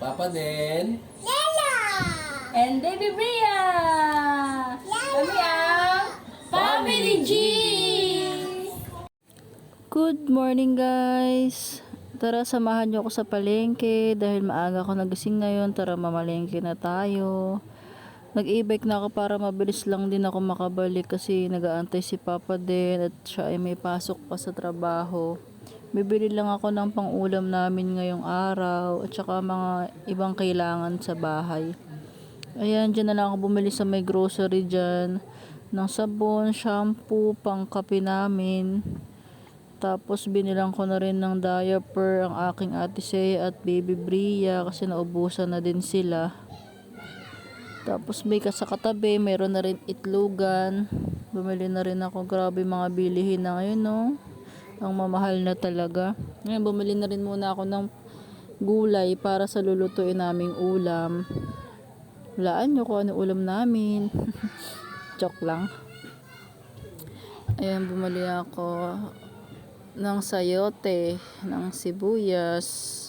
Papa din. And Baby Bria! Kami ang Family G! Good morning guys! Tara samahan niyo ako sa palengke dahil maaga ako nagising ngayon. Tara mamalengke na tayo. Nag-e-bike na ako para mabilis lang din ako makabalik kasi nag-aantay si Papa din at siya ay may pasok pa sa trabaho. Bibili lang ako ng pang-ulam namin ngayong araw at saka mga ibang kailangan sa bahay. Ayan, dyan na lang ako bumili sa may grocery dyan ng sabon, shampoo, pang kape namin. Tapos binilang ko na rin ng diaper ang aking ate Shea at baby Bria kasi naubusan na din sila. Tapos may kasakatabi, mayroon na rin itlogan. Bumili na rin ako, grabe mga bilihin na ngayon no. Ang mamahal na talaga. Ngayon bumili na rin muna ako ng gulay para sa lulutuin naming ulam. Walaan nyo kung ano ulam namin. Joke lang. Ayan, bumili ako ng sayote, ng sibuyas,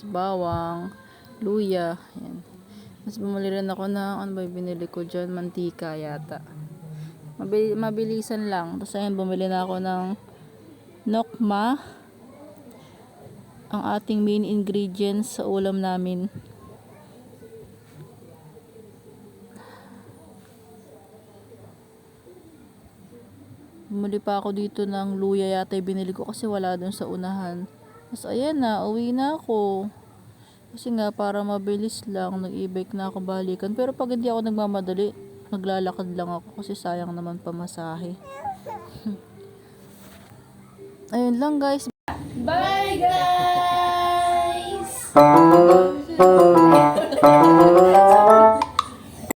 bawang, luya. Ayan. Mas bumili rin ako ng, ano ba yung binili ko dyan? Mantika yata. Mabilisan lang. Tapos ayan, bumili na ako ng nokma. Ang ating main ingredients sa ulam namin. Bumili pa ako dito ng luya yata yung binili ko kasi wala dun sa unahan. Tapos ayan na, uwi na ako. Kasi nga para mabilis lang, nag-e-bike na ako balikan. Pero pag hindi ako nagmamadali, maglalakad lang ako kasi sayang naman pamasahe. Ayun lang guys. Bye guys!